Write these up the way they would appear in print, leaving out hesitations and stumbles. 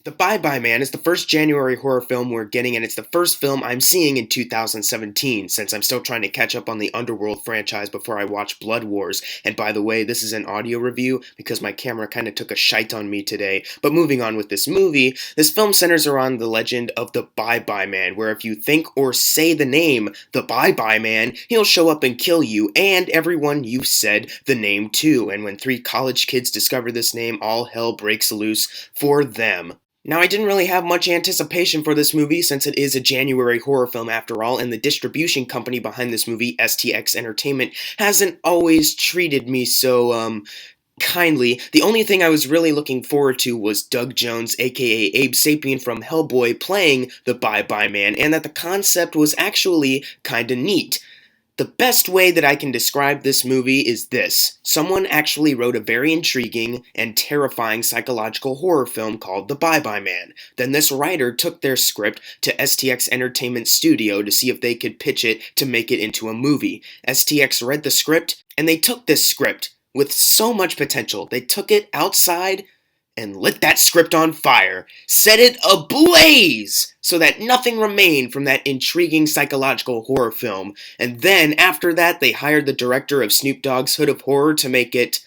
The Bye Bye Man is the first January horror film we're getting, and it's the first film I'm seeing in 2017, since I'm still trying to catch up on the Underworld franchise before I watch Blood Wars. And by the way, this is an audio review because my camera kind of took a shite on me today. But moving on with this movie, this film centers around the legend of the Bye Bye Man, where if you think or say the name, the Bye Bye Man, he'll show up and kill you, and everyone you've said the name to. And when three college kids discover this name, all hell breaks loose for them. Now, I didn't really have much anticipation for this movie since it is a January horror film after all, and the distribution company behind this movie, STX Entertainment, hasn't always treated me so, kindly. The only thing I was really looking forward to was Doug Jones, aka Abe Sapien from Hellboy, playing the Bye Bye Man, and that the concept was actually kinda neat. The best way that I can describe this movie is this. Someone actually wrote a very intriguing and terrifying psychological horror film called The Bye Bye Man. Then this writer took their script to STX Entertainment Studio to see if they could pitch it to make it into a movie. STX read the script, and they took this script with so much potential. They took it outside and lit that script on fire, set it ablaze, so that nothing remained from that intriguing psychological horror film. And then, after that, they hired the director of Snoop Dogg's Hood of Horror to make it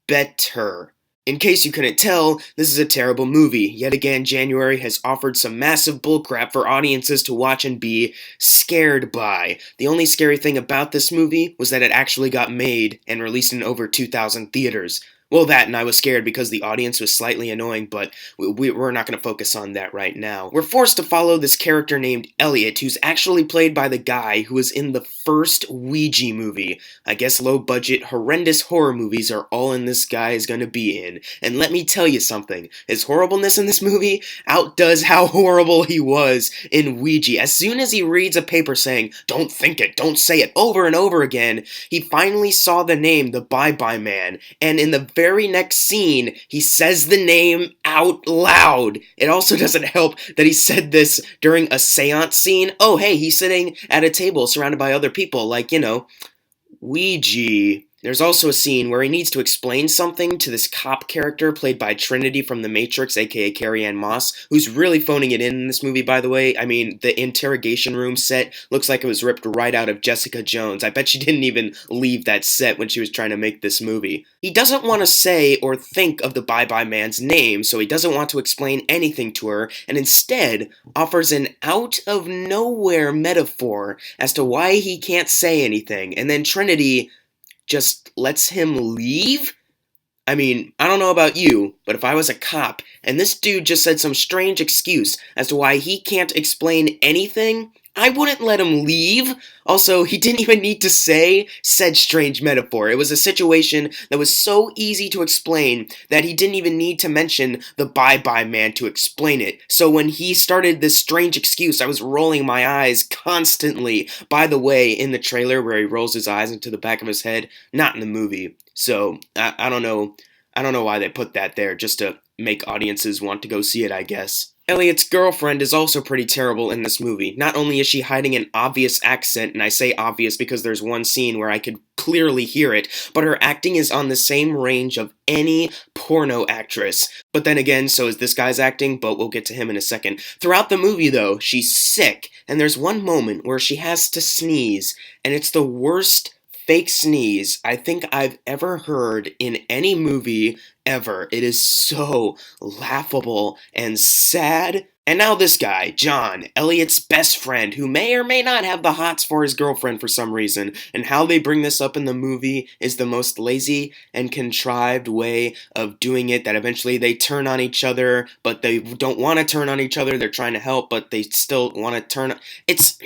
better. In case you couldn't tell, this is a terrible movie. Yet again, January has offered some massive bullcrap for audiences to watch and be scared by. The only scary thing about this movie was that it actually got made and released in over 2,000 theaters. Well, that, and I was scared because the audience was slightly annoying, but we're not going to focus on that right now. We're forced to follow this character named Elliot, who's actually played by the guy who was in the first Ouija movie. I guess low-budget, horrendous horror movies are all in this guy is going to be in. And let me tell you something, his horribleness in this movie outdoes how horrible he was in Ouija. As soon as he reads a paper saying, "Don't think it, don't say it," over and over again, he finally saw the name, the Bye Bye Man, and in the very next scene, he says the name out loud. It also doesn't help that he said this during a seance scene. Oh, hey, he's sitting at a table surrounded by other people, like, Ouija. There's also a scene where he needs to explain something to this cop character played by Trinity from The Matrix, aka Carrie-Anne Moss, who's really phoning it in this movie, by the way. I mean, the interrogation room set looks like it was ripped right out of Jessica Jones. I bet she didn't even leave that set when she was trying to make this movie. He doesn't want to say or think of the Bye Bye Man's name, so he doesn't want to explain anything to her, and instead offers an out-of-nowhere metaphor as to why he can't say anything, and then Trinity just lets him leave? I mean, I don't know about you, but if I was a cop and this dude just said some strange excuse as to why he can't explain anything, I wouldn't let him leave. Also, he didn't even need to say said strange metaphor. It was a situation that was so easy to explain that he didn't even need to mention the Bye Bye Man to explain it. So when he started this strange excuse, I was rolling my eyes constantly. By the way, in the trailer where he rolls his eyes into the back of his head, not in the movie. So, I don't know. I don't know why they put that there, just to make audiences want to go see it, I guess. Elliot's girlfriend is also pretty terrible in this movie. Not only is she hiding an obvious accent, and I say obvious because there's one scene where I could clearly hear it, but her acting is on the same range of any porno actress. But then again, so is this guy's acting, but we'll get to him in a second. Throughout the movie, though, she's sick, and there's one moment where she has to sneeze, and it's the worst fake sneeze I think I've ever heard in any movie ever. It is so laughable and sad. And now this guy, John, Elliot's best friend, who may or may not have the hots for his girlfriend for some reason, and how they bring this up in the movie is the most lazy and contrived way of doing it, that eventually they turn on each other, but they don't want to turn on each other. They're trying to help, but they still want to turn on. It's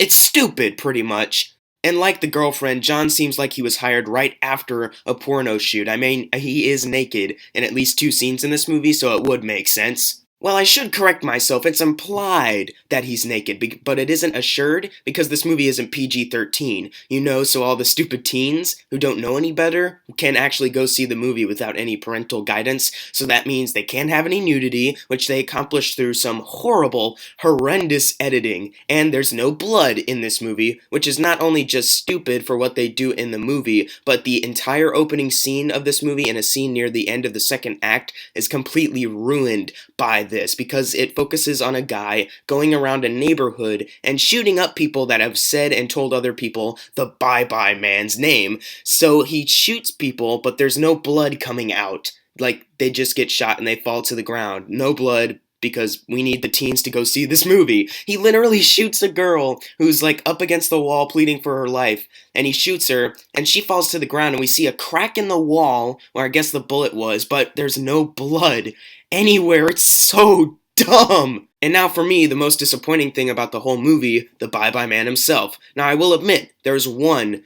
stupid, pretty much. And like the girlfriend, John seems like he was hired right after a porno shoot. I mean, he is naked in at least 2 scenes in this movie, so it would make sense. Well, I should correct myself. It's implied that he's naked, but it isn't assured because this movie isn't PG-13. So all the stupid teens who don't know any better can actually go see the movie without any parental guidance. So that means they can't have any nudity, which they accomplish through some horrible, horrendous editing. And there's no blood in this movie, which is not only just stupid for what they do in the movie, but the entire opening scene of this movie and a scene near the end of the second act is completely ruined by this because it focuses on a guy going around a neighborhood and shooting up people that have said and told other people the Bye-Bye Man's name. So he shoots people, but there's no blood coming out. Like, they just get shot and they fall to the ground. No blood, because we need the teens to go see this movie. He literally shoots a girl who's like up against the wall pleading for her life, and he shoots her, and she falls to the ground, and we see a crack in the wall where I guess the bullet was, but there's no blood anywhere. It's so dumb. And now for me, the most disappointing thing about the whole movie, the Bye-Bye Man himself. Now I will admit, there's one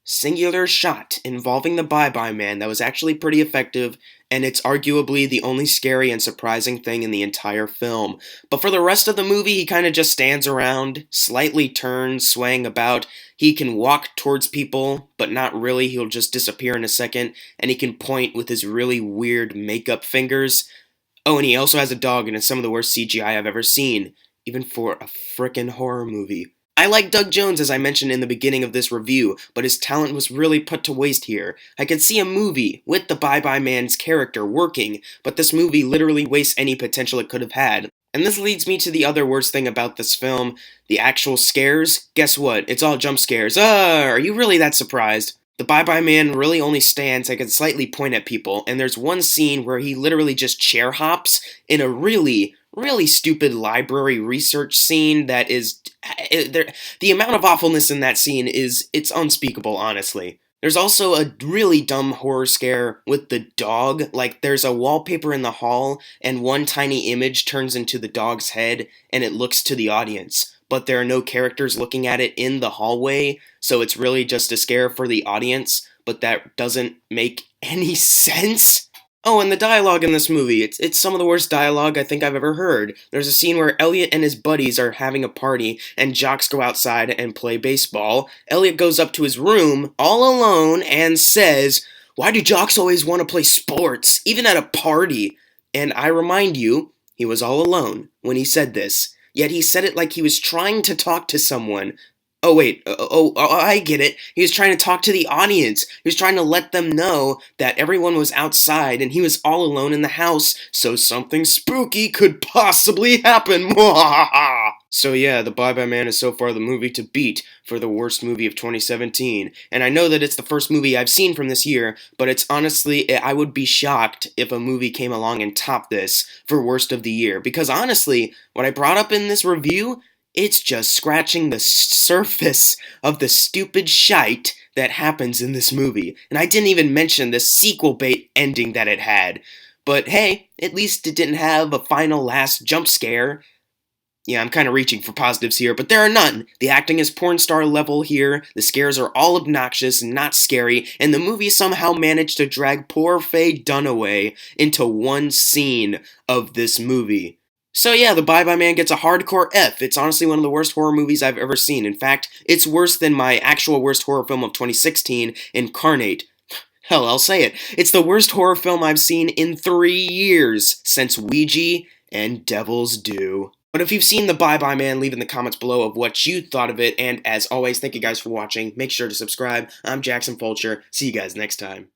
singular shot involving the Bye-Bye Man that was actually pretty effective, and it's arguably the only scary and surprising thing in the entire film. But for the rest of the movie, he kind of just stands around, slightly turns, swaying about. He can walk towards people, but not really. He'll just disappear in a second, and he can point with his really weird makeup fingers. Oh, and he also has a dog, and it's some of the worst CGI I've ever seen, even for a frickin' horror movie. I like Doug Jones, as I mentioned in the beginning of this review, but his talent was really put to waste here. I could see a movie with the Bye-Bye Man's character working, but this movie literally wastes any potential it could have had. And this leads me to the other worst thing about this film, the actual scares. Guess what? It's all jump scares. Are you really that surprised? The Bye-Bye Man really only stands, I can slightly point at people, and there's one scene where he literally just chair hops in a really stupid library research scene that is... the amount of awfulness in that scene it's unspeakable, honestly. There's also a really dumb horror scare with the dog. Like, there's a wallpaper in the hall, and one tiny image turns into the dog's head, and it looks to the audience. But there are no characters looking at it in the hallway, so it's really just a scare for the audience, but that doesn't make any sense. Oh, and the dialogue in this movie, it's some of the worst dialogue I think I've ever heard. There's a scene where Elliot and his buddies are having a party, and jocks go outside and play baseball. Elliot goes up to his room, all alone, and says, "Why do jocks always want to play sports, even at a party?" And I remind you, he was all alone when he said this. Yet he said it like he was trying to talk to someone. Oh wait, I get it. He was trying to talk to the audience. He was trying to let them know that everyone was outside and he was all alone in the house, so something spooky could possibly happen. So yeah, The Bye-Bye Man is so far the movie to beat for the worst movie of 2017. And I know that it's the first movie I've seen from this year, but it's honestly, I would be shocked if a movie came along and topped this for worst of the year. Because honestly, what I brought up in this review, it's just scratching the surface of the stupid shite that happens in this movie. And I didn't even mention the sequel bait ending that it had. But hey, at least it didn't have a final last jump scare. Yeah, I'm kind of reaching for positives here, but there are none. The acting is porn star level here, the scares are all obnoxious and not scary, and the movie somehow managed to drag poor Faye Dunaway into one scene of this movie. So yeah, The Bye-Bye Man gets a hardcore F. It's honestly one of the worst horror movies I've ever seen. In fact, it's worse than my actual worst horror film of 2016, Incarnate. Hell, I'll say it. It's the worst horror film I've seen in 3 years, since Ouija and Devil's Due. But if you've seen The Bye-Bye Man, leave in the comments below of what you thought of it, and as always, thank you guys for watching. Make sure to subscribe. I'm Jackson Fulcher. See you guys next time.